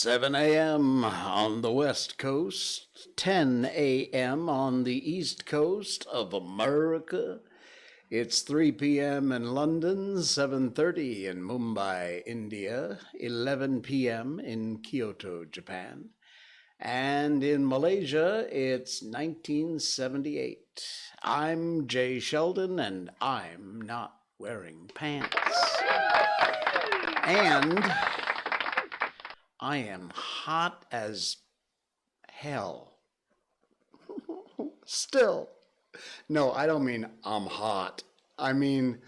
7 a.m. on the West Coast, 10 a.m. on the East Coast of America. It's 3 p.m. in London, 7:30 in Mumbai, India, 11 p.m. in Kyoto, Japan. And in Malaysia, it's 1978. I'm Jay Sheldon, and I'm not wearing pants. And I am hot as hell. Still. No, I don't mean I'm hot. I mean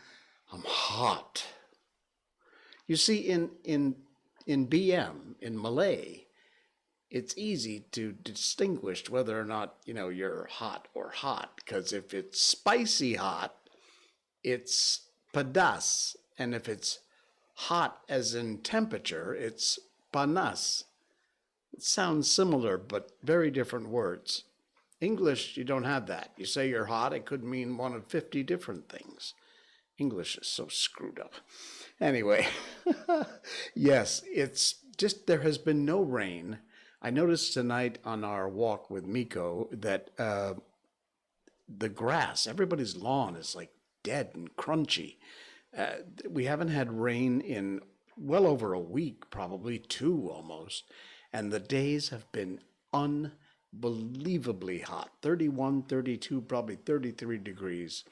I'm hot. You see, in BM, in Malay, it's easy to distinguish whether or not, you're hot or hot. Because if it's spicy hot, it's pedas. And if it's hot as in temperature, it's panas. It sounds similar, but very different words. English, you don't have that. You say you're hot, it could mean one of 50 different things. English is so screwed up. Anyway, yes, it's just there has been no rain. I noticed tonight on our walk with Miko that the grass, everybody's lawn is like dead and crunchy. We haven't had rain in well over a week, probably two almost, and the days have been unbelievably hot. 31, 32, probably 33 degrees.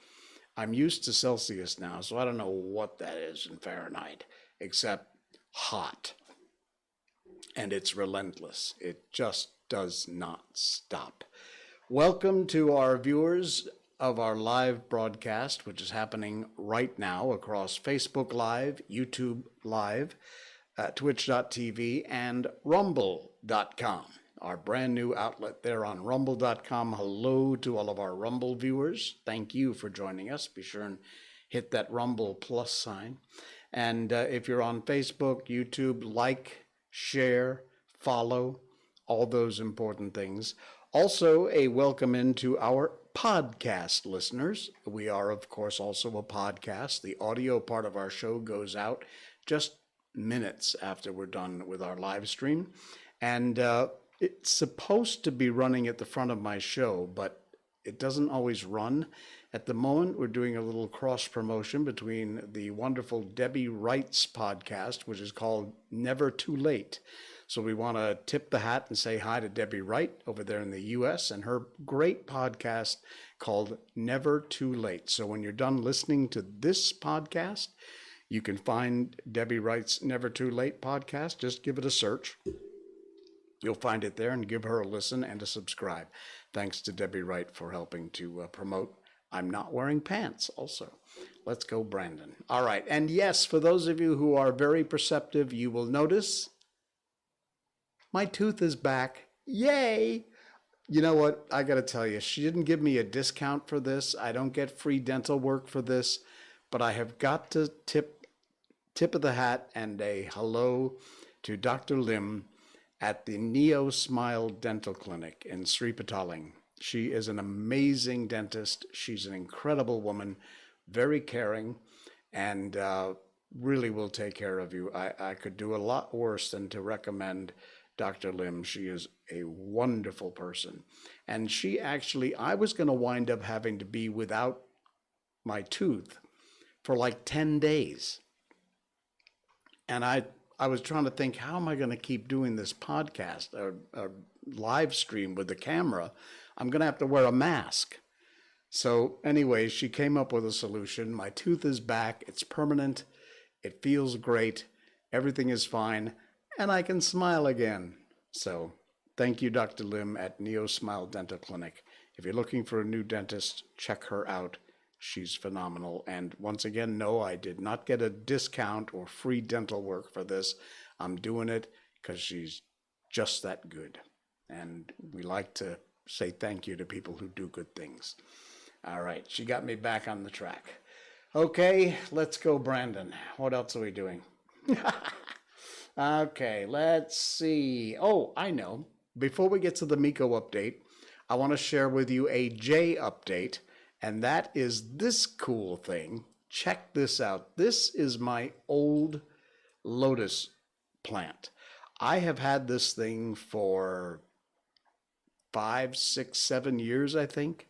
I'm used to Celsius now, so I don't know what that is in Fahrenheit, except hot. And it's relentless. It just does not stop. Welcome to our viewers of our live broadcast, which is happening right now across Facebook Live, YouTube Live, Twitch.tv, and Rumble.com, our brand new outlet there on Rumble.com. Hello to all of our Rumble viewers. Thank you for joining us. Be sure and hit that Rumble plus sign. And if you're on Facebook, YouTube, like, share, follow, all those important things. Also, a welcome into our podcast listeners. We are, of course, also a podcast. The audio part of our show goes out just minutes after we're done with our live stream. And it's supposed to be running at the front of my show, but it doesn't always run. At the moment, we're doing a little cross promotion between the wonderful Debbie Wright's podcast, which is called Never Too Late. So we want to tip the hat and say hi to Debbie Wright over there in the U.S. and her great podcast called Never Too Late. So when you're done listening to this podcast, you can find Debbie Wright's Never Too Late podcast. Just give it a search. You'll find it there and give her a listen and a subscribe. Thanks to Debbie Wright for helping to promote I'm Not Wearing Pants also. Let's go, Brandon. All right. And yes, for those of you who are very perceptive, you will notice my tooth is back. Yay! You know what? I got to tell you, she didn't give me a discount for this. I don't get free dental work for this, but I have got to tip of the hat and a hello to Dr. Lim at the Neo Smile Dental Clinic in Sri Petaling. She is an amazing dentist. She's an incredible woman, very caring, and really will take care of you. I could do a lot worse than to recommend Dr. Lim. She is a wonderful person. And she actually, I was going to wind up having to be without my tooth for like 10 days. And I was trying to think, how am I going to keep doing this podcast or live stream with the camera? I'm going to have to wear a mask. So anyway, she came up with a solution. My tooth is back. It's permanent. It feels great. Everything is fine. And I can smile again. So thank you, Dr. Lim at Neo Smile Dental Clinic. If you're looking for a new dentist, check her out. She's phenomenal. And once again, no, I did not get a discount or free dental work for this. I'm doing it because she's just that good. And we like to say thank you to people who do good things. All right, she got me back on the track. Okay, let's go, Brandon. What else are we doing? Okay, let's see. Oh, I know. Before we get to the Miko update, I want to share with you a J update, and that is this cool thing. Check this out. This is my old Lotus plant. I have had this thing for 5, 6, 7 years, I think.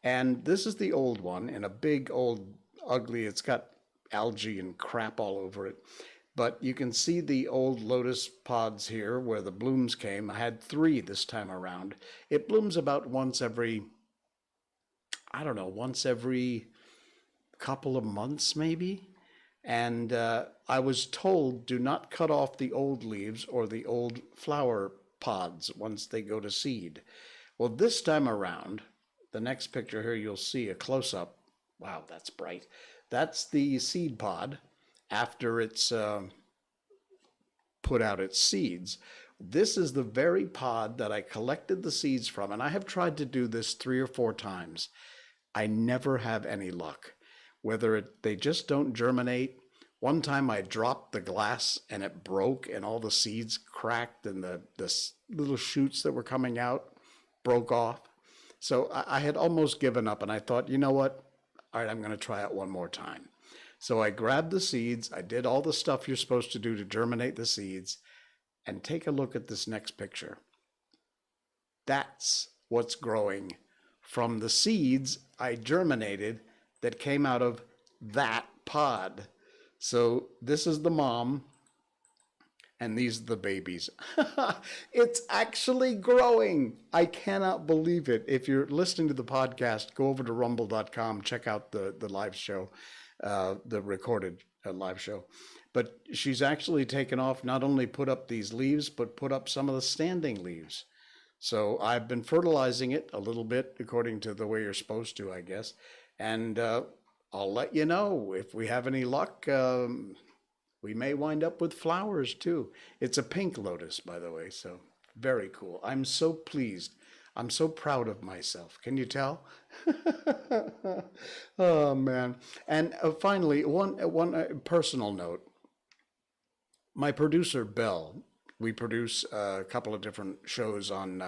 And this is the old one in a big old ugly, it's got algae and crap all over it. But you can see the old Lotus pods here where the blooms came. I had 3 this time around. It blooms about once every, I don't know, once every couple of months maybe. And I was told, do not cut off the old leaves or the old flower pods once they go to seed. Well, this time around, the next picture here, you'll see a close-up. Wow, that's bright. That's the seed pod after it's put out its seeds. This is the very pod that I collected the seeds from, and I have tried to do this 3 or 4 times. I never have any luck. Whether they just don't germinate. One time I dropped the glass and it broke and all the seeds cracked and the little shoots that were coming out broke off. So I had almost given up and I thought, you know what? All right, I'm going to try it one more time. So I grabbed the seeds. I did all the stuff you're supposed to do to germinate the seeds. And take a look at this next picture. That's what's growing from the seeds I germinated that came out of that pod. So this is the mom, and these are the babies. It's actually growing. I cannot believe it. If you're listening to the podcast, go over to rumble.com, check out the live show, the recorded live show. But she's actually taken off, not only put up these leaves, but put up some of the standing leaves. So I've been fertilizing it a little bit, according to the way you're supposed to, I guess. And I'll let you know if we have any luck. We may wind up with flowers too. It's a pink lotus, by the way, so very cool. I'm so pleased. I'm so proud of myself. Can you tell? Oh, man. And finally, one personal note. My producer, Belle, we produce a couple of different shows on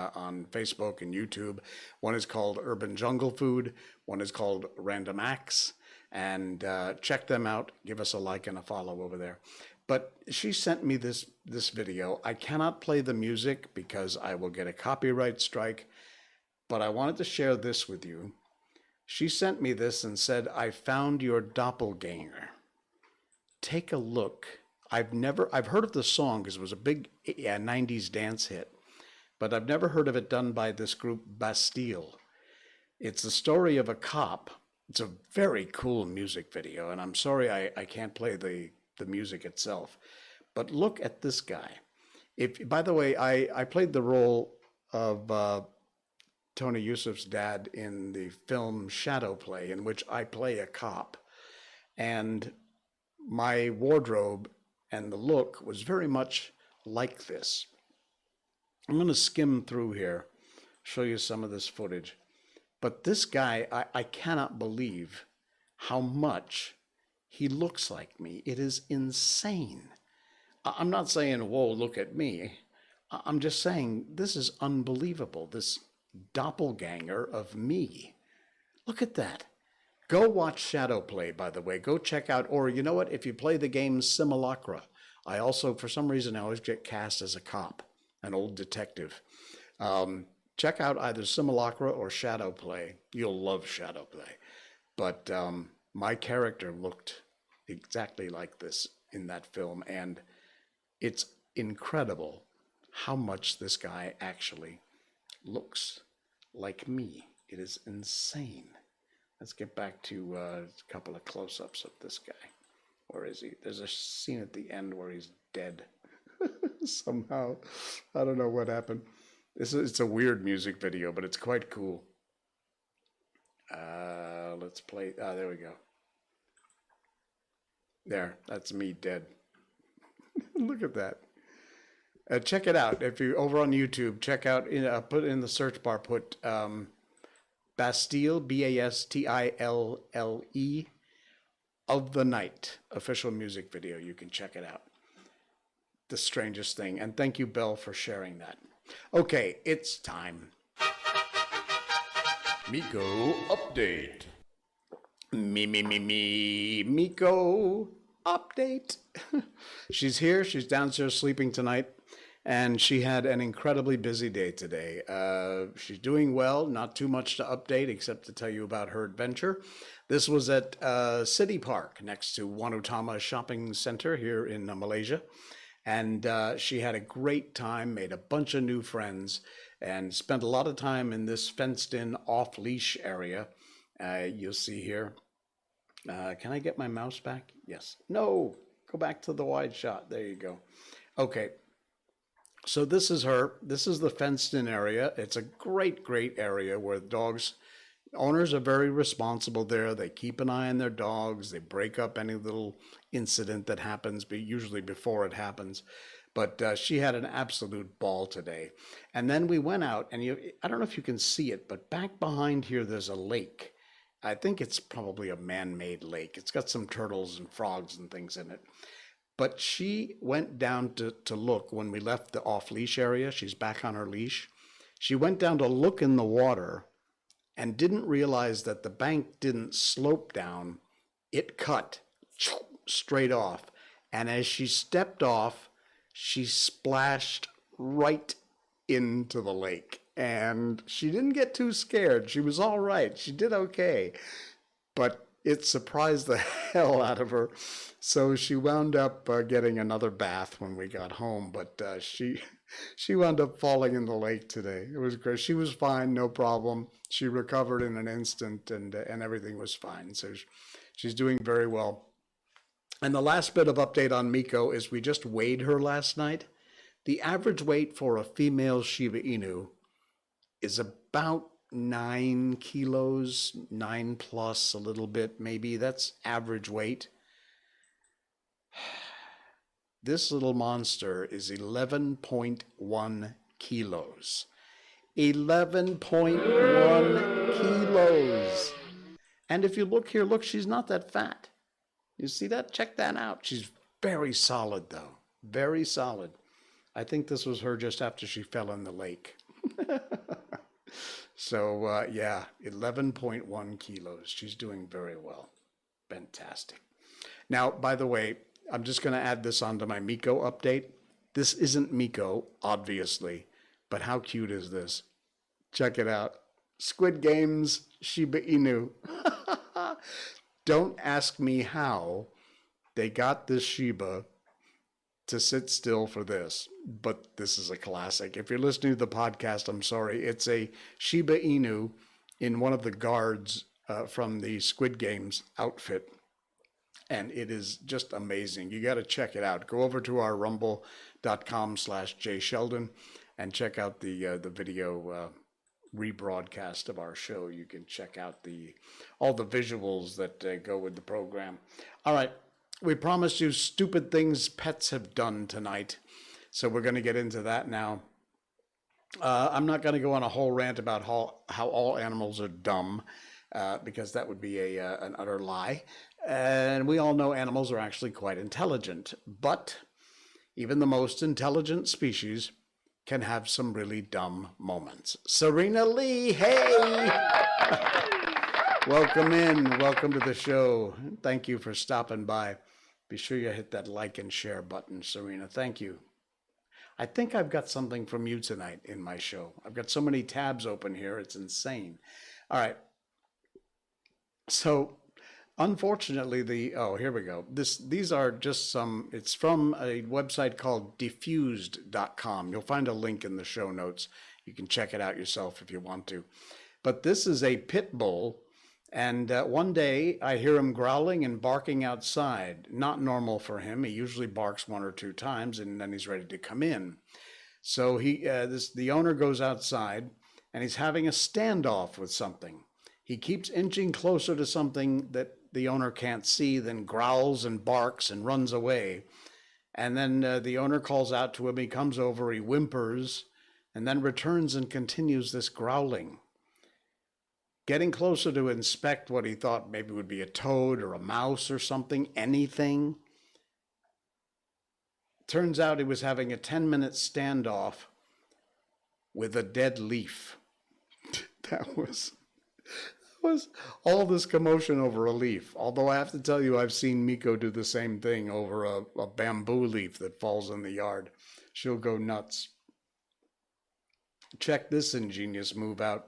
Facebook and YouTube. One is called Urban Jungle Food. One is called Random Acts. And check them out. Give us a like and a follow over there. But she sent me this video. I cannot play the music because I will get a copyright strike. But I wanted to share this with you. She sent me this and said, I found your doppelganger. Take a look. I've heard of the song because it was a big 90s dance hit, but I've never heard of it done by this group Bastille. It's the story of a cop. It's a very cool music video, and I'm sorry I can't play the music itself. But look at this guy. By the way, I played the role of Tony Yusuf's dad in the film Shadow Play, in which I play a cop. And my wardrobe and the look was very much like this. I'm going to skim through here, show you some of this footage. But this guy, I cannot believe how much he looks like me. It is insane. I'm not saying, whoa, look at me. I'm just saying, this is unbelievable, this doppelganger of me. Look at that. Go watch Shadow Play, by the way. Go check out, or you know what, if you play the game Simulacra, I also, for some reason, I always get cast as a cop, an old detective. Check out either Simulacra or Shadow Play. You'll love Shadow Play. But my character looked exactly like this in that film, and it's incredible how much this guy actually looks like me. It is insane. Let's get back to a couple of close-ups of this guy. Where is he? There's a scene at the end where he's dead. Somehow. I don't know what happened. It's a weird music video, but it's quite cool. Let's play. There we go. There, that's me dead. Look at that. Check it out. If you're over on YouTube, check out, put in the search bar, put Bastille, Bastille, of the Night, official music video. You can check it out. The strangest thing. And thank you, Belle, for sharing that. Okay, it's time. Miko update. Miko update. She's here. She's downstairs sleeping tonight. and she had an incredibly busy day today. She's doing well, not too much to update except to tell you about her adventure. This was at City Park next to Wanutama Shopping Center here in Malaysia. And she had a great time, made a bunch of new friends, and spent a lot of time in this fenced-in off-leash area. You'll see here. Can I get my mouse back? Yes. No. Go back to the wide shot. There you go. Okay. So this is her. This is the fenced-in area. It's a great, great area where dogs, owners are very responsible there. They keep an eye on their dogs. They break up any little incident that happens, but usually before it happens. But she had an absolute ball today. And then we went out, and I don't know if you can see it, but back behind here, there's a lake. I think it's probably a man-made lake. It's got some turtles and frogs and things in it. But she went down to look when we left the off-leash area. She's back on her leash. She went down to look in the water and didn't realize that the bank didn't slope down. It cut straight off. And as she stepped off, she splashed right into the lake. And she didn't get too scared. She was all right. She did okay. But it surprised the hell out of her. So she wound up getting another bath when we got home. But she wound up falling in the lake today. It was great. She was fine, no problem. She recovered in an instant, and everything was fine. So she's doing very well. And the last bit of update on Miko is we just weighed her last night. The average weight for a female Shiba Inu is about 9 kilos, 9 plus a little bit, maybe. That's average weight. This little monster is 11.1 kilos. 11.1 kilos. And if you look here, look, she's not that fat. You see that? Check that out. She's very solid, though. Very solid. I think this was her just after she fell in the lake. So, yeah, 11.1 kilos. She's doing very well. Fantastic. Now, by the way, I'm just going to add this onto my Miko update. This isn't Miko, obviously, but how cute is this? Check it out. Squid Game's Shiba Inu. Don't ask me how they got this Shiba to sit still for this, but this is a classic. If you're listening to the podcast, I'm sorry. It's a Shiba Inu in one of the guards from the Squid Games outfit, and it is just amazing. You got to check it out. Go over to our rumble.com/JSheldon and check out the video rebroadcast of our show. You can check out all the visuals that go with the program. All right. We promised you stupid things pets have done tonight, so we're going to get into that now. I'm not going to go on a whole rant about how all animals are dumb, because that would be an utter lie. And we all know animals are actually quite intelligent, but even the most intelligent species can have some really dumb moments. Serena Lee, hey! Welcome in. Welcome to the show. Thank you for stopping by. Be sure you hit that like and share button, Serena. Thank you. I think I've got something from you tonight in my show. I've got so many tabs open here. It's insane. All right. So, unfortunately, here we go. These are just some, it's from a website called diffused.com. You'll find a link in the show notes. You can check it out yourself if you want to. But this is a pit bull. And one day I hear him growling and barking outside. Not normal for him. He usually barks 1 or 2 times and then he's ready to come in. So the owner goes outside and he's having a standoff with something. He keeps inching closer to something that the owner can't see, then growls and barks and runs away. And then the owner calls out to him. He comes over, he whimpers, and then returns and continues this growling. Getting closer to inspect what he thought maybe would be a toad or a mouse or something, anything. Turns out he was having a 10-minute standoff with a dead leaf. That was all this commotion over a leaf. Although I have to tell you, I've seen Miko do the same thing over a bamboo leaf that falls in the yard. She'll go nuts. Check this ingenious move out.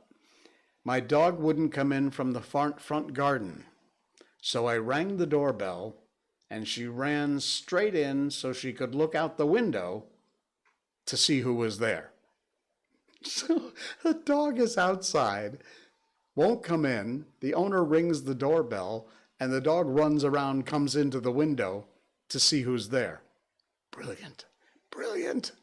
My dog wouldn't come in from the front garden, so I rang the doorbell, and she ran straight in so she could look out the window to see who was there. So the dog is outside, won't come in. The owner rings the doorbell, and the dog runs around, comes into the window to see who's there. Brilliant. Brilliant.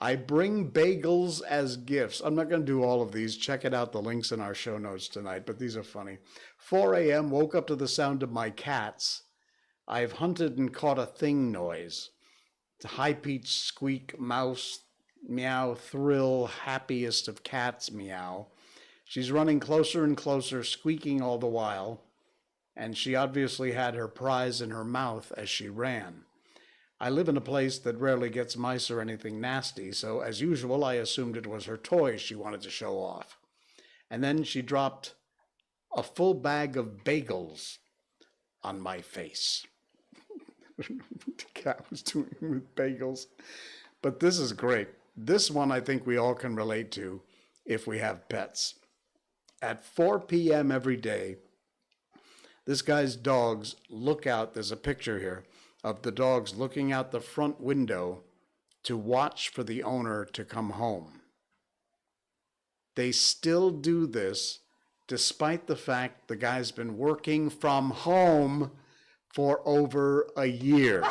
I bring bagels as gifts. I'm not going to do all of these. Check it out. The link's in our show notes tonight, but these are funny. 4 a.m., woke up to the sound of my cats. I've hunted and caught a thing noise. It's a high-pitched squeak, mouse, meow, thrill, happiest of cats, meow. She's running closer and closer, squeaking all the while, and she obviously had her prize in her mouth as she ran. I live in a place that rarely gets mice or anything nasty, so as usual, I assumed it was her toy she wanted to show off. And then she dropped a full bag of bagels on my face. What the cat was doing with bagels. But this is great. This one I think we all can relate to if we have pets. At 4 p.m. every day, this guy's dogs look out. There's a picture here of the dogs looking out the front window to watch for the owner to come home. They still do this despite the fact the guy's been working from home for over a year.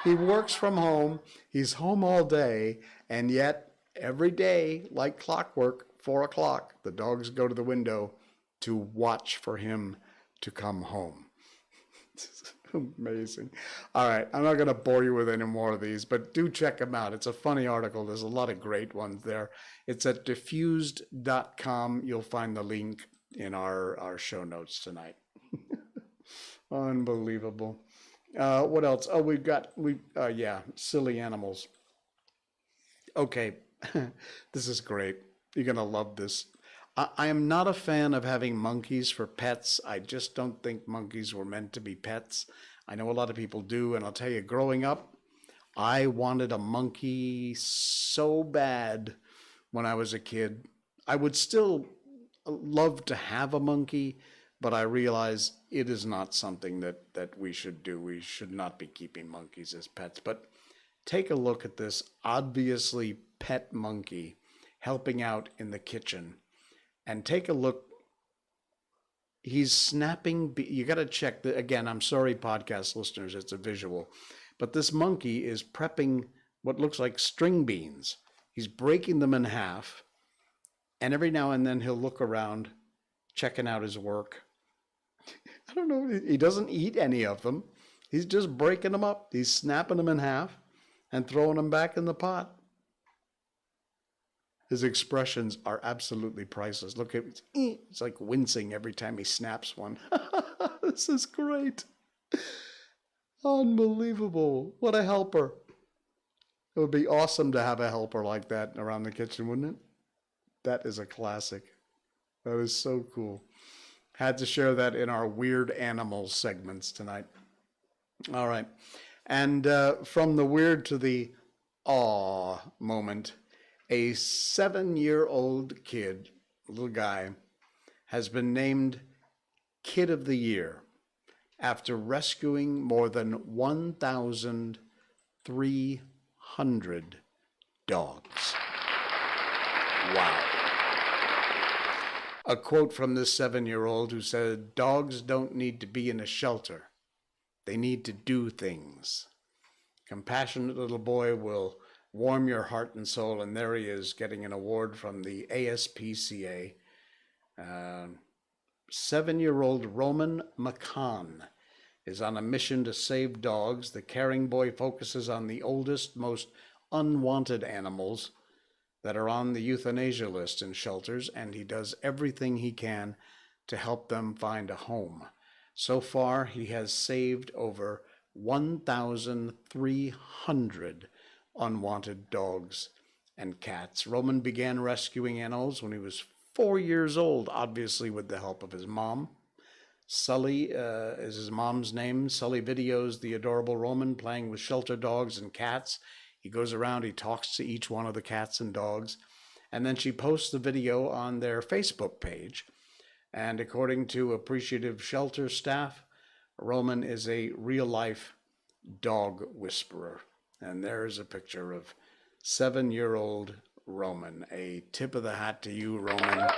He works from home, he's home all day, and yet every day, like clockwork, 4 o'clock, the dogs go to the window to watch for him to come home. Amazing. All right, I'm not going to bore you with any more of these, but do check them out. It's a funny article. There's a lot of great ones there. It's at diffused.com. You'll find the link in our show notes tonight. Unbelievable. What else? Oh, silly animals. Okay, this is great. You're going to love this. I am not a fan of having monkeys for pets. I just don't think monkeys were meant to be pets. I know a lot of people do, and I'll tell you, growing up, I wanted a monkey so bad when I was a kid. I would still love to have a monkey, but I realize it is not something that we should do. We should not be keeping monkeys as pets. But take a look at this obviously pet monkey helping out in the kitchen. And take a look. He's snapping. You got to check. Again, I'm sorry, podcast listeners, it's a visual. But this monkey is prepping what looks like string beans. He's breaking them in half. And every now and then he'll look around, checking out his work. I don't know. He doesn't eat any of them. He's just breaking them up. He's snapping them in half and throwing them back in the pot. His expressions are absolutely priceless. Look, it's like wincing every time he snaps one. This is great. Unbelievable. What a helper. It would be awesome to have a helper like that around the kitchen, wouldn't it? That is a classic. That is so cool. Had to share that in our weird animals segments tonight. All right. And from the weird to the awe moment, a 7-year-old kid, little guy, has been named Kid of the Year after rescuing more than 1,300 dogs. Wow. A quote from this 7-year-old who said, "Dogs don't need to be in a shelter. They need to do things." Compassionate little boy will warm your heart and soul, and there he is getting an award from the ASPCA. 7-year-old Roman McCann is on a mission to save dogs. The caring boy focuses on the oldest, most unwanted animals that are on the euthanasia list in shelters, and he does everything he can to help them find a home. So far, he has saved over 1,300 unwanted dogs and cats. Roman began rescuing animals when he was 4 years old, obviously with the help of his mom. Sully is his mom's name. Sully videos the adorable Roman playing with shelter dogs and cats. He goes around, he talks to each one of the cats and dogs. And then she posts the video on their Facebook page. And according to appreciative shelter staff, Roman is a real-life dog whisperer. And there's a picture of 7-year-old Roman. A tip of the hat to you, Roman.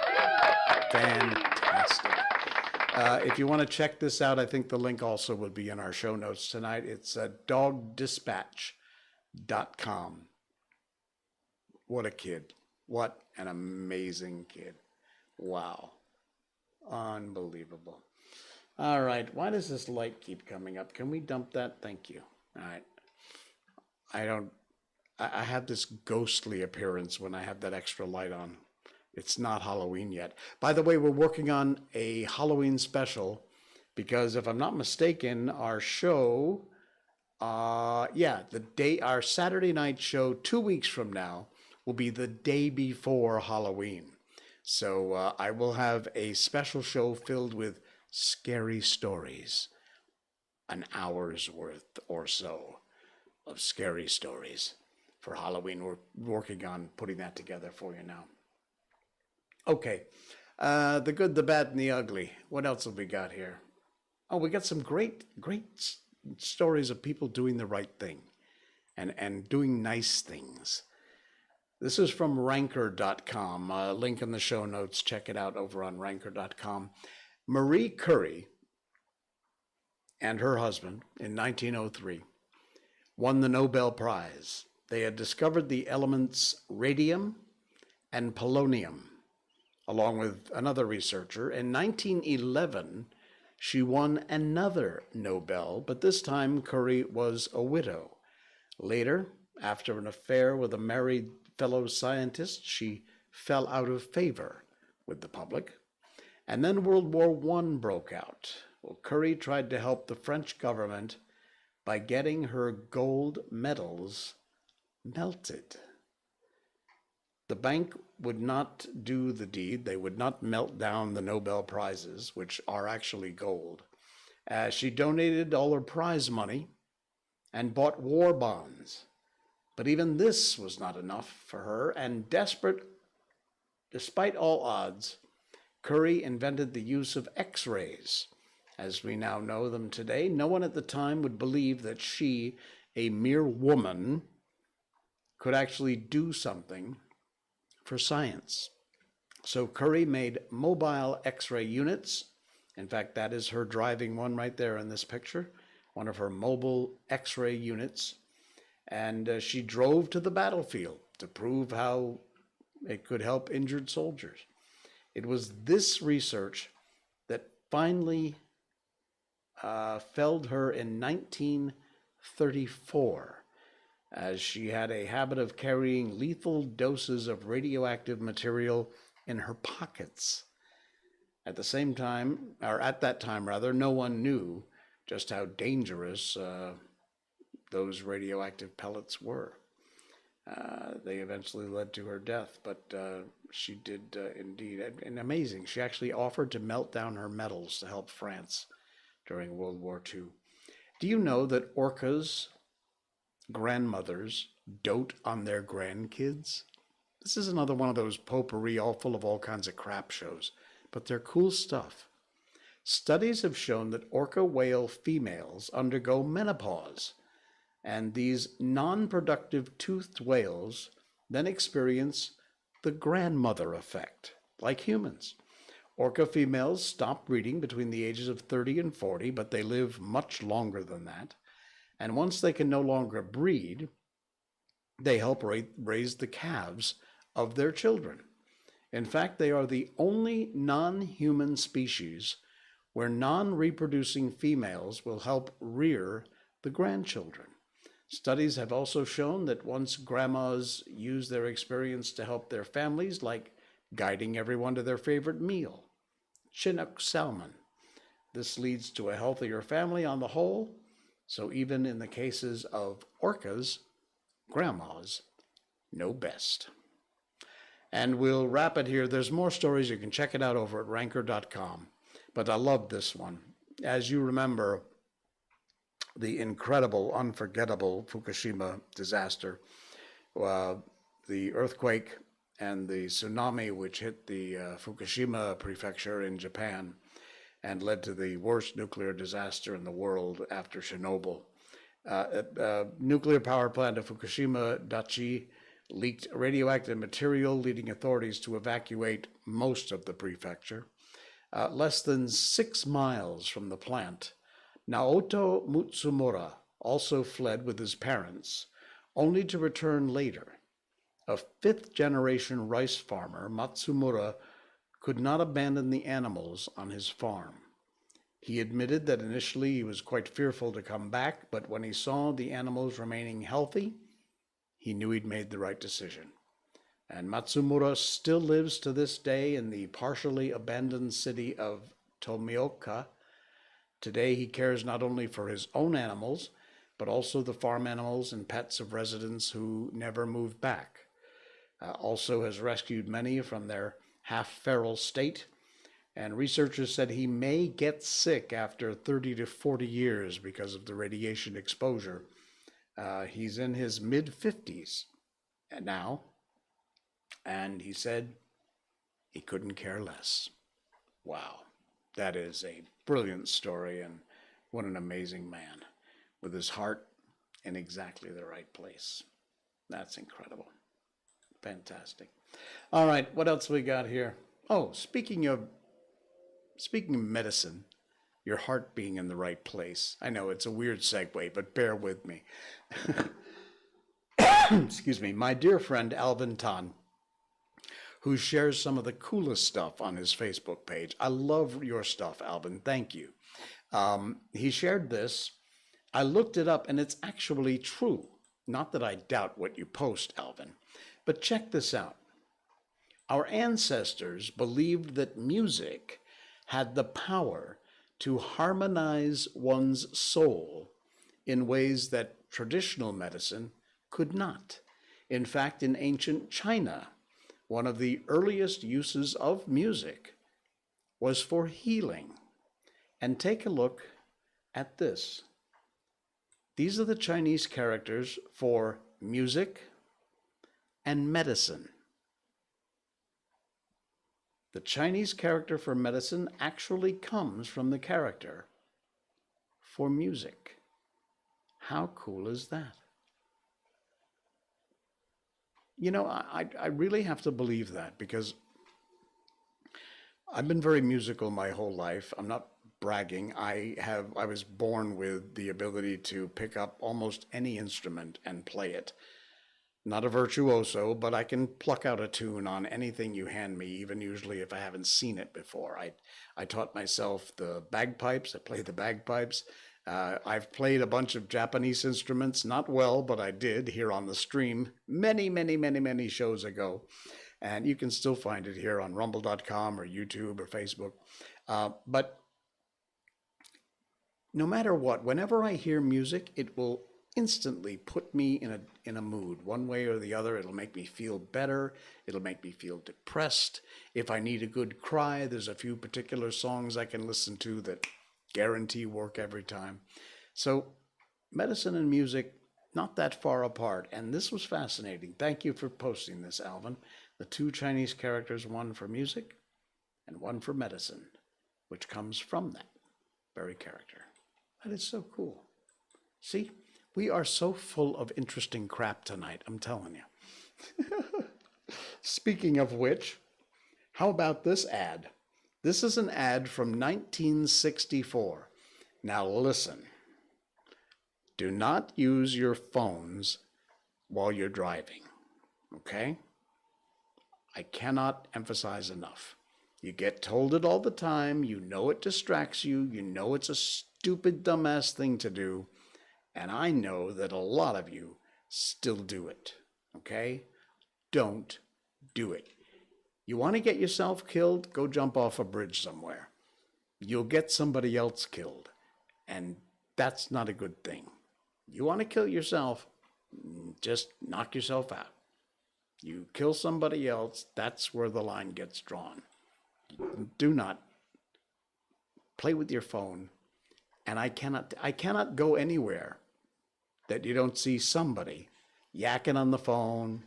Fantastic. If you want to check this out, I think the link also will be in our show notes tonight. It's dogdispatch.com. What a kid. What an amazing kid. Wow. Unbelievable. All right. Why does this light keep coming up? Can we dump that? Thank you. All right. I have this ghostly appearance when I have that extra light on. It's not Halloween yet. By the way, we're working on a Halloween special because if I'm not mistaken, our show, our Saturday night show 2 weeks from now will be the day before Halloween. So I will have a special show filled with scary stories, an hour's worth or so of scary stories for Halloween. We're working on putting that together for you now. Okay, the good, the bad, and the ugly. What else have we got here? Oh, we got some great stories of people doing the right thing and doing nice things. This is from Ranker.com. Link in the show notes. Check it out over on Ranker.com. Marie Curie and her husband in 1903 won the Nobel Prize. They had discovered the elements radium and polonium, along with another researcher. In 1911, she won another Nobel, but this time Curie was a widow. Later, after an affair with a married fellow scientist, she fell out of favor with the public. And then World War I broke out. Well, Curie tried to help the French government by getting her gold medals melted. The bank would not do the deed. They would not melt down the Nobel Prizes, which are actually gold. She donated all her prize money and bought war bonds. But even this was not enough for her, and desperate, despite all odds, Curie invented the use of X-rays. As we now know them today, no one at the time would believe that she, a mere woman, could actually do something for science. So Curie made mobile X-ray units. In fact, that is her driving one right there in this picture, one of her mobile X-ray units. And she drove to the battlefield to prove how it could help injured soldiers. It was this research that finally felled her in 1934, as she had a habit of carrying lethal doses of radioactive material in her pockets. At that time, no one knew just how dangerous those radioactive pellets were. They eventually led to her death, but she did indeed. And amazing, she actually offered to melt down her medals to help France during World War II. Do you know that orcas' grandmothers dote on their grandkids? This is another one of those potpourri all full of all kinds of crap shows, but they're cool stuff. Studies have shown that orca whale females undergo menopause, and these non-productive toothed whales then experience the grandmother effect, like humans. Orca females stop breeding between the ages of 30 and 40, but they live much longer than that. And once they can no longer breed, they help raise the calves of their children. In fact, they are the only non-human species where non-reproducing females will help rear the grandchildren. Studies have also shown that once grandmas use their experience to help their families, like guiding everyone to their favorite meal, Chinook salmon, this leads to a healthier family on the whole. So even in the cases of orcas, grandmas know best. And we'll wrap it here. There's more stories. You can check it out over at Ranker.com. But I love this one. As you remember, the incredible, unforgettable Fukushima disaster, uh, the earthquake and the tsunami which hit the Fukushima prefecture in Japan and led to the worst nuclear disaster in the world after Chernobyl. Nuclear power plant of Fukushima Daiichi leaked radioactive material, leading authorities to evacuate most of the prefecture. Less than 6 miles from the plant, Naoto Mutsumura also fled with his parents, only to return later. A fifth-generation rice farmer, Matsumura could not abandon the animals on his farm. He admitted that initially he was quite fearful to come back, but when he saw the animals remaining healthy, he knew he'd made the right decision. And Matsumura still lives to this day in the partially abandoned city of Tomioka. Today he cares not only for his own animals, but also the farm animals and pets of residents who never moved back. Also has rescued many from their half-feral state, and researchers said he may get sick after 30 to 40 years because of the radiation exposure. He's in his mid-50s now, and he said he couldn't care less. Wow, that is a brilliant story, and what an amazing man, with his heart in exactly the right place. That's incredible. Fantastic. All right, what else we got here? Oh, speaking of medicine, your heart being in the right place. I know it's a weird segue, but bear with me. Excuse me. My dear friend Alvin Tan, who shares some of the coolest stuff on his Facebook page. I love your stuff, Alvin. Thank you. He shared this. I looked it up, and it's actually true. Not that I doubt what you post, Alvin, but check this out. Our ancestors believed that music had the power to harmonize one's soul in ways that traditional medicine could not. In fact, in ancient China, one of the earliest uses of music was for healing. And take a look at this. These are the Chinese characters for music and medicine. The Chinese character for medicine actually comes from the character for music. How cool is that? You know, I really have to believe that, because I've been very musical my whole life. I'm not bragging. I was born with the ability to pick up almost any instrument and play it. Not a virtuoso, but I can pluck out a tune on anything you hand me, even usually if I haven't seen it before. I taught myself the bagpipes. I play the bagpipes. I've played a bunch of Japanese instruments, not well, but I did here on the stream many shows ago. And you can still find it here on rumble.com or YouTube or Facebook. But no matter what, whenever I hear music, it will instantly put me in a mood, one way or the other. It'll make me feel better. It'll make me feel depressed. If I need a good cry, there's a few particular songs I can listen to that guarantee work every time. So medicine and music, not that far apart. And this was fascinating. Thank you for posting this, Alvin. The two Chinese characters, one for music and one for medicine, which comes from that very character. That is so cool. See? We are so full of interesting crap tonight, I'm telling you. Speaking of which, how about this ad? This is an ad from 1964. Now listen. Do not use your phones while you're driving, okay? I cannot emphasize enough. You get told it all the time. You know it distracts you. You know it's a stupid, dumbass thing to do. And I know that a lot of you still do it, okay? Don't do it. You want to get yourself killed? Go jump off a bridge somewhere. You'll get somebody else killed, and that's not a good thing. You want to kill yourself? Just knock yourself out. You kill somebody else, that's where the line gets drawn. Do not play with your phone, and I cannot go anywhere that you don't see somebody yakking on the phone,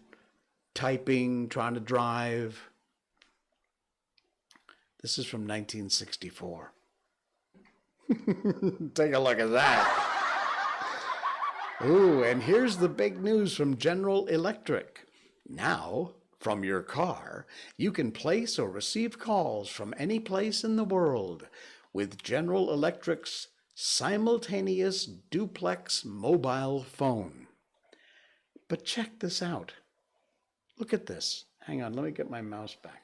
typing, trying to drive. This is from 1964. Take a look at that. Ooh, and here's the big news from General Electric. Now, from your car, you can place or receive calls from any place in the world with General Electric's simultaneous duplex mobile phone. But check this out. Look at this. Hang on, let me get my mouse back.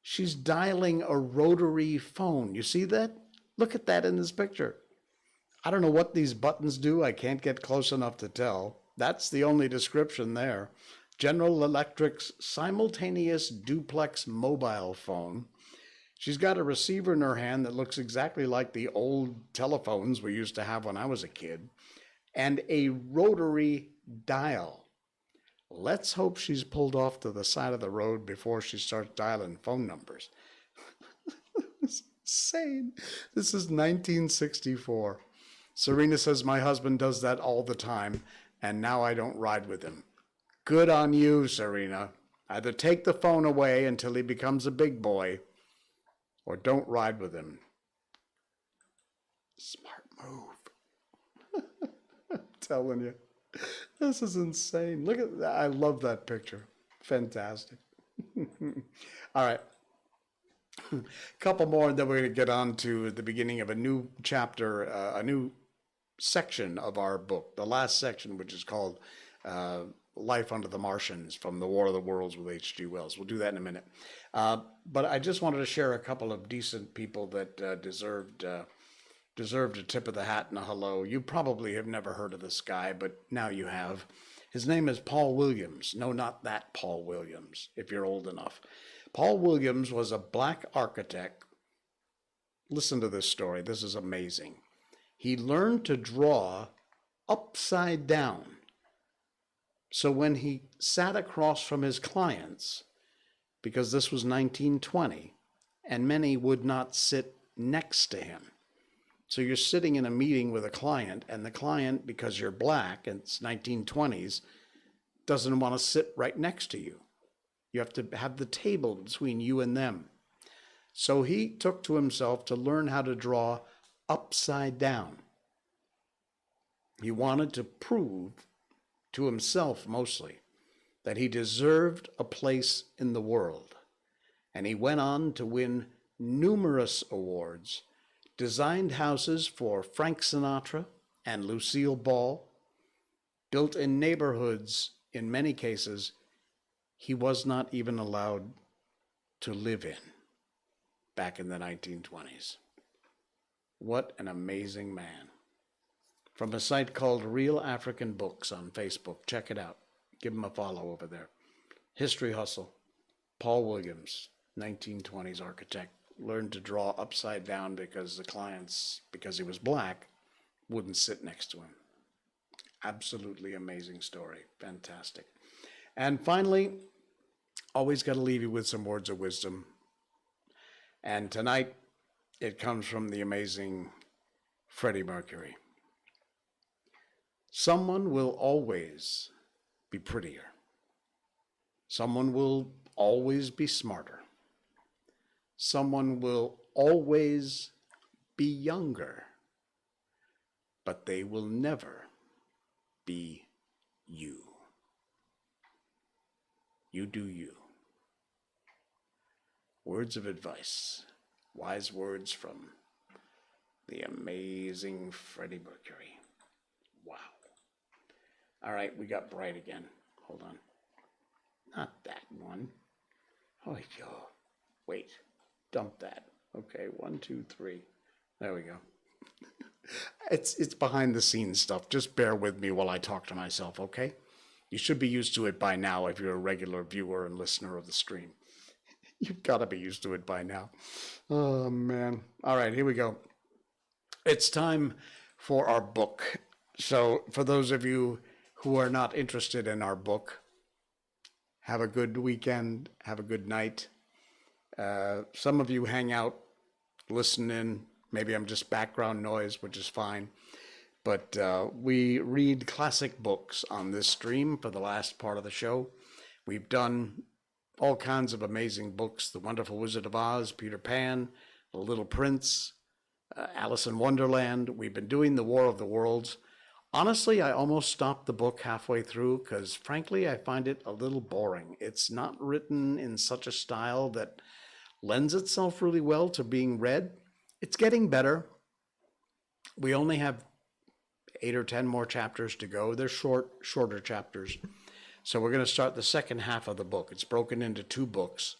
She's dialing a rotary phone. You see that? Look at that in this picture. I don't know what these buttons do. I can't get close enough to tell. That's the only description there. General Electric's simultaneous duplex mobile phone. She's got a receiver in her hand that looks exactly like the old telephones we used to have when I was a kid, and a rotary dial. Let's hope she's pulled off to the side of the road before she starts dialing phone numbers. It's insane. This is 1964. Serena says, my husband does that all the time, and now I don't ride with him. Good on you, Serena. Either take the phone away until he becomes a big boy, or don't ride with him. Smart move. I'm telling you. This is insane. Look at that. I love that picture. Fantastic. All right. A couple more, and then we're going to get on to the beginning of a new chapter, a new section of our book, the last section, which is called Life Under the Martians from the War of the Worlds with H.G. Wells. We'll do that in a minute. But I just wanted to share a couple of decent people that deserved a tip of the hat and a hello. You probably have never heard of this guy, but now you have. His name is Paul Williams. No, not that Paul Williams, if you're old enough. Paul Williams was a black architect. Listen to this story. This is amazing. He learned to draw upside down. So when he sat across from his clients, because this was 1920, and many would not sit next to him. So you're sitting in a meeting with a client, and the client, because you're black, and it's 1920s, doesn't want to sit right next to you. You have to have the table between you and them. So he took to himself to learn how to draw upside down. He wanted to prove to himself mostly that he deserved a place in the world. And he went on to win numerous awards, designed houses for Frank Sinatra and Lucille Ball, built in neighborhoods, in many cases, he was not even allowed to live in back in the 1920s. What an amazing man. From a site called Real African Books on Facebook. Check it out. Give him a follow over there. History Hustle. Paul Williams, 1920s architect, learned to draw upside down because the clients, because he was black, wouldn't sit next to him. Absolutely amazing story. Fantastic. And finally, always got to leave you with some words of wisdom. And tonight, it comes from the amazing Freddie Mercury. Someone will always be prettier. Someone will always be smarter. Someone will always be younger. But they will never be you. You do you. Words of advice. Wise words from the amazing Freddie Mercury. Wow. All right, we got bright again. Hold on. Not that one. Oh, yo. Wait. Dump that. Okay, 1, 2, 3. There we go. It's behind the scenes stuff. Just bear with me while I talk to myself, okay? You should be used to it by now if you're a regular viewer and listener of the stream. You've got to be used to it by now. Oh, man. All right, here we go. It's time for our book. So for those of you who are not interested in our book, have a good weekend. Have a good night. Some of you hang out listen in. Maybe I'm just background noise, which is fine. But we read classic books on this stream for the last part of the show. We've done all kinds of amazing books: The Wonderful Wizard of Oz, Peter Pan, The Little Prince, Alice in Wonderland. We've been doing The War of the Worlds. Honestly, I almost stopped the book halfway through because, frankly, I find it a little boring. It's not written in such a style that lends itself really well to being read. It's getting better. We only have 8 or 10 more chapters to go. They're shorter chapters. So we're going to start the second half of the book. It's broken into 2 books.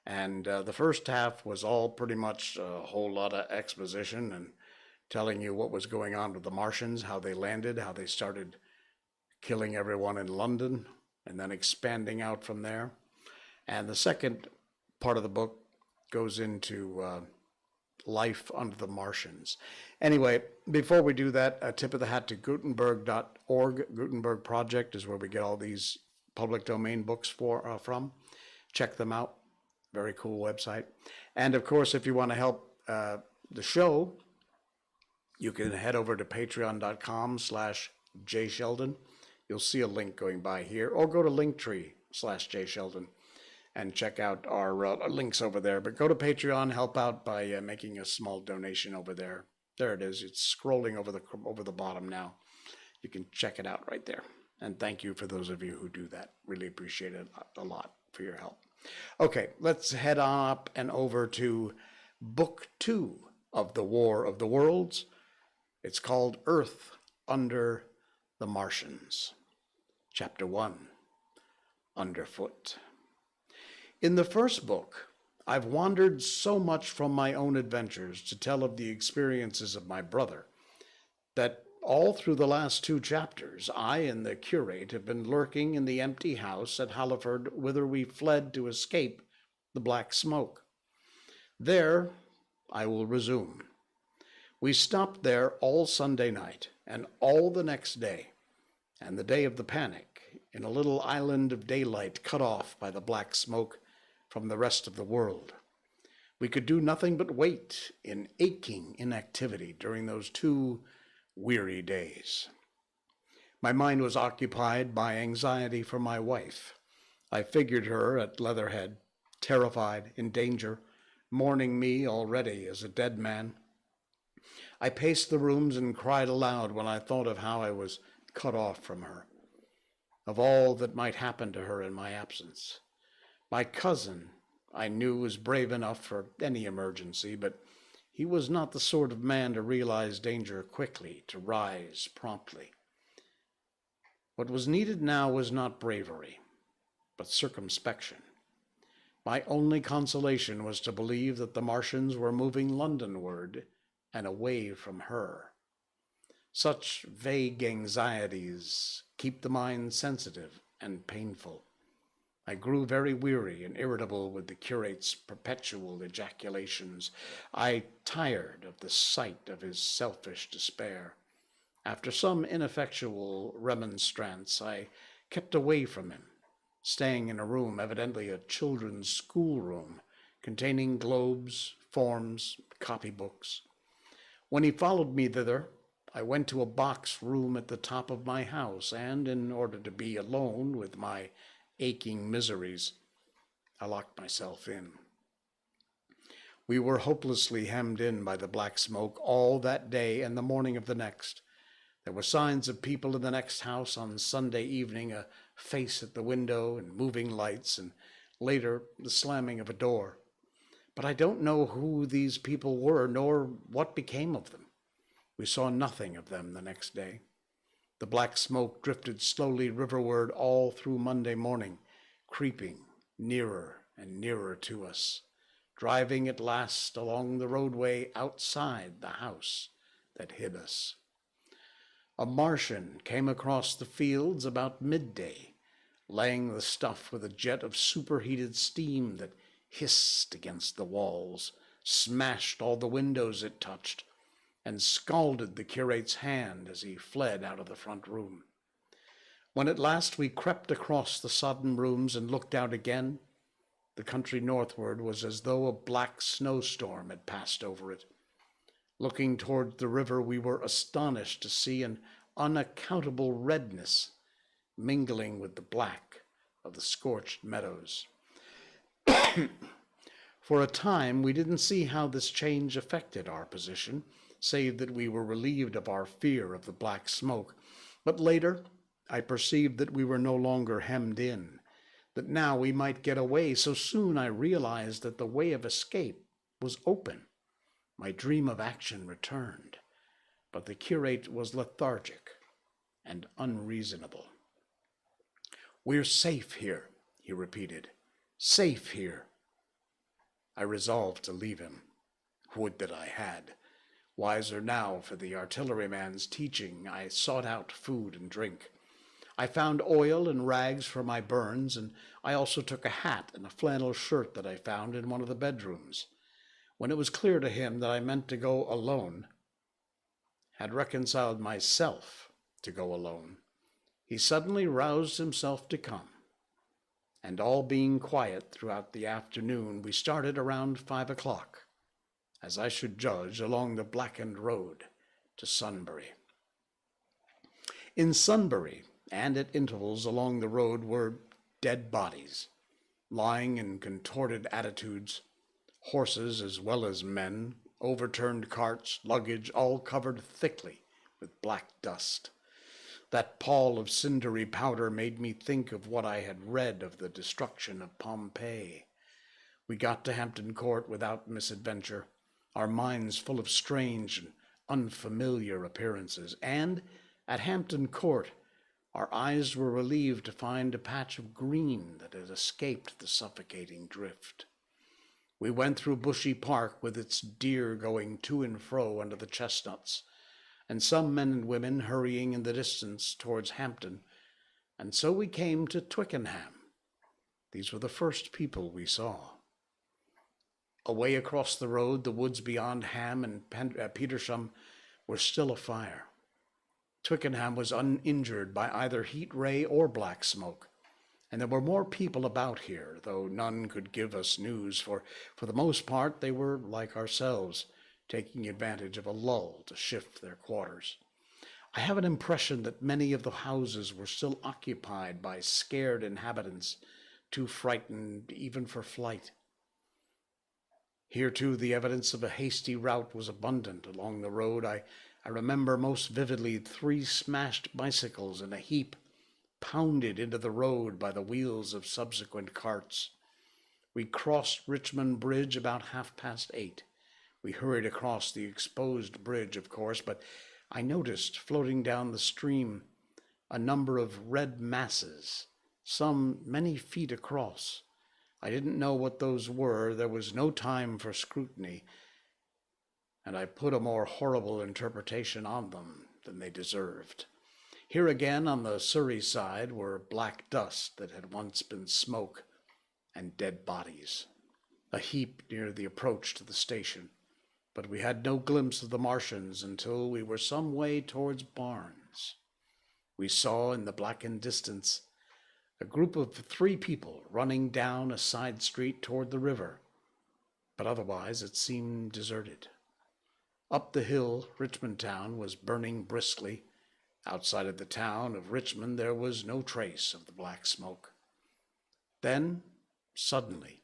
And the first half was all pretty much a whole lot of exposition and telling you what was going on with the Martians, how they landed, how they started killing everyone in London, and then expanding out from there. And the second part of the book goes into life under the Martians. Anyway, before we do that, a tip of the hat to Gutenberg.org. Gutenberg Project is where we get all these public domain books from. Check them out. Very cool website. And of course, if you want to help the show, you can head over to patreon.com/jsheldon. You'll see a link going by here, or go to linktree/jsheldon and check out our links over there. But go to Patreon, help out by making a small donation over there. There it is. It's scrolling over the bottom now. You can check it out right there. And thank you for those of you who do that. Really appreciate it a lot for your help. Okay, let's head on up and over to Book 2 of The War of the Worlds. It's called Earth Under the Martians. Chapter 1, Underfoot. In the first book, I've wandered so much from my own adventures to tell of the experiences of my brother that all through the last 2 chapters, I and the curate have been lurking in the empty house at Halliford, whither we fled to escape the black smoke. There, I will resume. We stopped there all Sunday night and all the next day, and the day of the panic, in a little island of daylight cut off by the black smoke from the rest of the world. We could do nothing but wait in aching inactivity during those 2 weary days. My mind was occupied by anxiety for my wife. I figured her at Leatherhead, terrified, in danger, mourning me already as a dead man. I paced the rooms and cried aloud when I thought of how I was cut off from her, of all that might happen to her in my absence. My cousin, I knew, was brave enough for any emergency, but he was not the sort of man to realize danger quickly, to rise promptly. What was needed now was not bravery, but circumspection. My only consolation was to believe that the Martians were moving Londonward and away from her. Such vague anxieties keep the mind sensitive and painful. I grew very weary and irritable with the curate's perpetual ejaculations. I tired of the sight of his selfish despair. After some ineffectual remonstrance, I kept away from him, staying in a room, evidently a children's schoolroom, containing globes, forms, copybooks. When he followed me thither, I went to a box room at the top of my house, and in order to be alone with my aching miseries, I locked myself in. We were hopelessly hemmed in by the black smoke all that day and the morning of the next. There were signs of people in the next house on Sunday evening, a face at the window and moving lights, and later the slamming of a door. But I don't know who these people were, nor what became of them. We saw nothing of them the next day. The black smoke drifted slowly riverward all through Monday morning, creeping nearer and nearer to us, driving at last along the roadway outside the house that hid us. A Martian came across the fields about midday, laying the stuff with a jet of superheated steam that hissed against the walls, smashed all the windows it touched, and scalded the curate's hand as he fled out of the front room. When at last we crept across the sodden rooms and looked out again, The country northward was as though a black snowstorm had passed over it. Looking toward the river, we were astonished to see an unaccountable redness mingling with the black of the scorched meadows. For a time, we didn't see how this change affected our position, save that we were relieved of our fear of the black smoke. But later, I perceived that we were no longer hemmed in, that now we might get away. So soon I realized that the way of escape was open. My dream of action returned, but the curate was lethargic and unreasonable. "We're safe here," he repeated. "Safe here." I resolved to leave him. Would that I had. Wiser now for the artilleryman's teaching, I sought out food and drink. I found oil and rags for my burns, and I also took a hat and a flannel shirt that I found in one of the bedrooms. When it was clear to him that I meant to go alone, had reconciled myself to go alone, he suddenly roused himself to come. And all being quiet throughout the afternoon, we started around 5 o'clock, as I should judge, along the blackened road to Sunbury. In Sunbury, and at intervals along the road, were dead bodies, lying in contorted attitudes, horses as well as men, overturned carts, luggage, all covered thickly with black dust. That pall of cindery powder made me think of what I had read of the destruction of Pompeii. We got to Hampton Court without misadventure, our minds full of strange and unfamiliar appearances, and at Hampton Court our eyes were relieved to find a patch of green that had escaped the suffocating drift. We went through Bushy Park with its deer going to and fro under the chestnuts, and some men and women hurrying in the distance towards Hampton, and so we came to Twickenham. These were the first people we saw. Away across the road, the woods beyond Ham and Petersham were still afire. Twickenham was uninjured by either heat ray or black smoke, and there were more people about here, though none could give us news, for the most part they were like ourselves, taking advantage of a lull to shift their quarters. I have an impression that many of the houses were still occupied by scared inhabitants, too frightened even for flight. Here, too, the evidence of a hasty rout was abundant along the road. I remember most vividly 3 smashed bicycles in a heap, pounded into the road by the wheels of subsequent carts. We crossed Richmond Bridge about 8:30. We hurried across the exposed bridge, of course, but I noticed floating down the stream a number of red masses, some many feet across. I didn't know what those were. There was no time for scrutiny, and I put a more horrible interpretation on them than they deserved. Here again, on the Surrey side, were black dust that had once been smoke, and dead bodies, a heap near the approach to the station. But we had no glimpse of the Martians until we were some way towards Barnes. We saw in the blackened distance a group of 3 people running down a side street toward the river, but otherwise it seemed deserted. Up the hill, Richmond town was burning briskly. Outside of the town of Richmond there was no trace of the black smoke. Then, suddenly,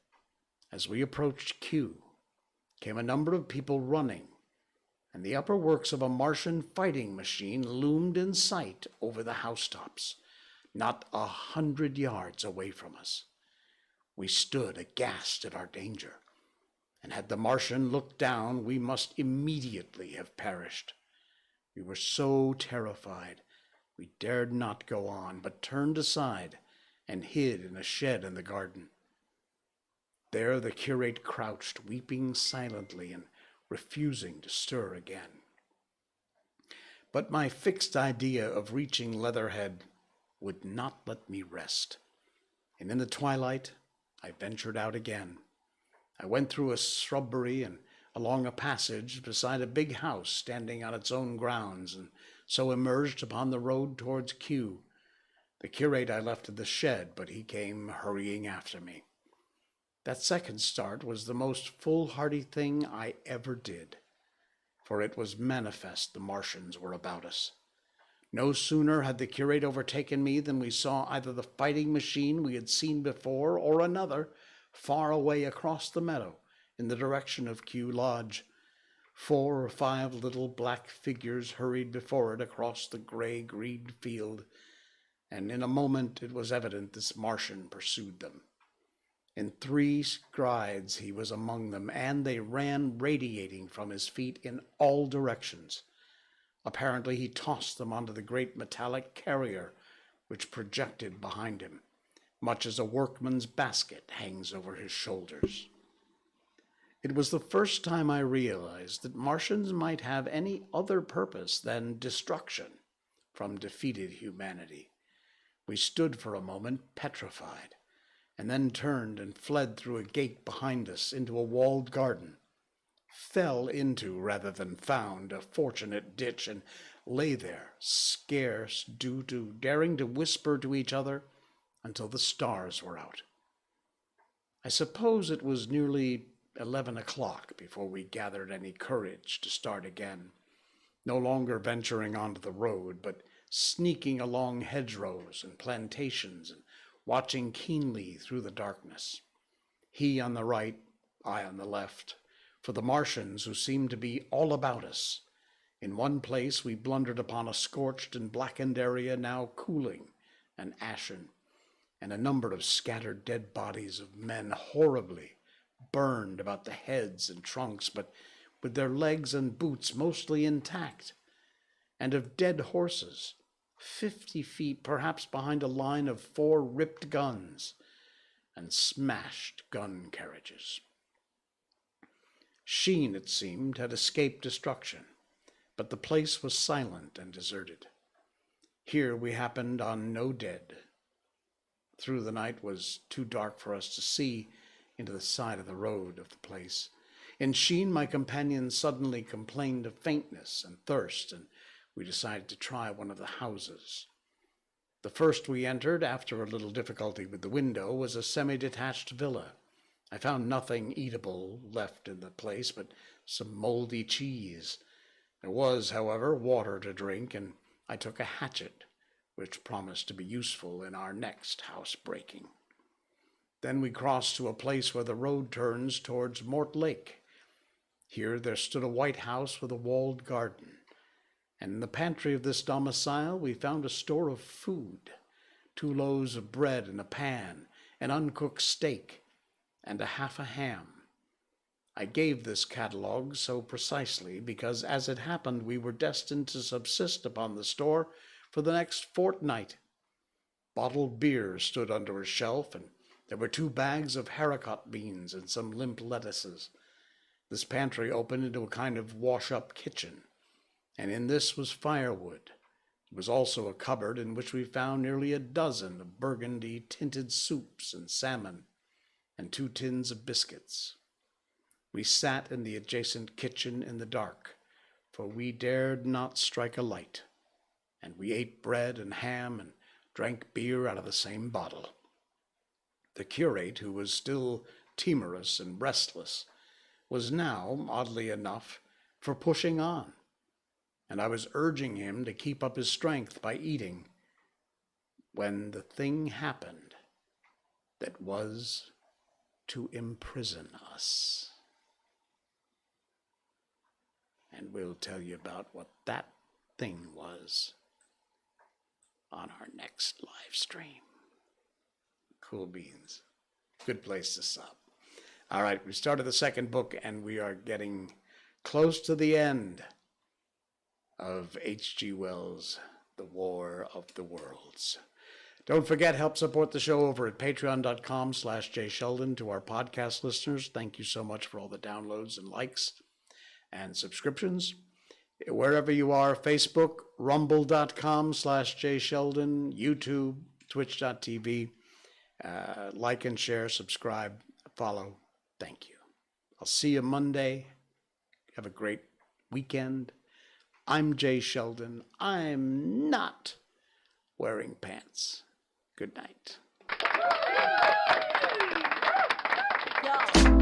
as we approached Kew, came a number of people running, and the upper works of a Martian fighting machine loomed in sight over the housetops, not 100 yards away from us. We stood aghast at our danger, and had the Martian looked down, we must immediately have perished. We were so terrified, we dared not go on, but turned aside and hid in a shed in the garden. There the curate crouched, weeping silently and refusing to stir again. But my fixed idea of reaching Leatherhead would not let me rest, and in the twilight I ventured out again. I went through a shrubbery and along a passage beside a big house standing on its own grounds, and so emerged upon the road towards Kew. The curate I left in the shed, but he came hurrying after me. That second start was the most foolhardy thing I ever did, for it was manifest the Martians were about us. No sooner had the curate overtaken me than we saw either the fighting machine we had seen before or another far away across the meadow in the direction of Q Lodge. 4 or 5 little black figures hurried before it across the gray-green field, and in a moment it was evident this Martian pursued them. In 3 strides he was among them, and they ran radiating from his feet in all directions. Apparently he tossed them onto the great metallic carrier which projected behind him, much as a workman's basket hangs over his shoulders. It was the first time I realized that Martians might have any other purpose than destruction from defeated humanity. We stood for a moment petrified, and then turned and fled through a gate behind us into a walled garden, fell into rather than found a fortunate ditch, and lay there, scarce daring to whisper to each other until the stars were out. I suppose it was nearly 11 o'clock before we gathered any courage to start again, no longer venturing onto the road, but sneaking along hedgerows and plantations and watching keenly through the darkness. He on the right, I on the left, for the Martians who seemed to be all about us. In one place we blundered upon a scorched and blackened area now cooling and ashen, and a number of scattered dead bodies of men horribly burned about the heads and trunks, but with their legs and boots mostly intact, and of dead horses, 50 feet perhaps behind a line of 4 ripped guns and smashed gun carriages. Sheen, it seemed, had escaped destruction, but the place was silent and deserted. Here we happened on no dead. Through the night was too dark for us to see into the side of the road of the place. In Sheen, my companion suddenly complained of faintness and thirst, and we decided to try one of the houses. The first we entered, after a little difficulty with the window, was a semi-detached villa. I found nothing eatable left in the place but some moldy cheese. There was, however, water to drink, and I took a hatchet, which promised to be useful in our next house-breaking. Then we crossed to a place where the road turns towards Mort Lake. Here there stood a white house with a walled garden, and in the pantry of this domicile we found a store of food, 2 loaves of bread in a pan, an uncooked steak, and half a ham. I gave this catalogue so precisely because, as it happened, we were destined to subsist upon the store for the next fortnight. Bottled beer stood under a shelf, and there were 2 bags of haricot beans and some limp lettuces. This pantry opened into a kind of wash-up kitchen, and in this was firewood. There was also a cupboard in which we found nearly a dozen of burgundy-tinted soups and salmon, and 2 tins of biscuits. We sat in the adjacent kitchen in the dark, for we dared not strike a light, and we ate bread and ham and drank beer out of the same bottle. The curate, who was still timorous and restless, was now, oddly enough, for pushing on, and I was urging him to keep up his strength by eating, when the thing happened that was to imprison us. And we'll tell you about what that thing was on our next live stream. Cool beans. Good place to stop. All right, we started the second book, and we are getting close to the end of H.G. Wells' The War of the Worlds. Don't forget, help support the show over at patreon.com/jsheldon. To our podcast listeners, thank you so much for all the downloads and likes and subscriptions. Wherever you are, Facebook, rumble.com/jsheldon, YouTube, twitch.tv. Like and share, subscribe, follow. Thank you. I'll see you Monday. Have a great weekend. I'm Jay Sheldon. I'm not wearing pants. Good night. go.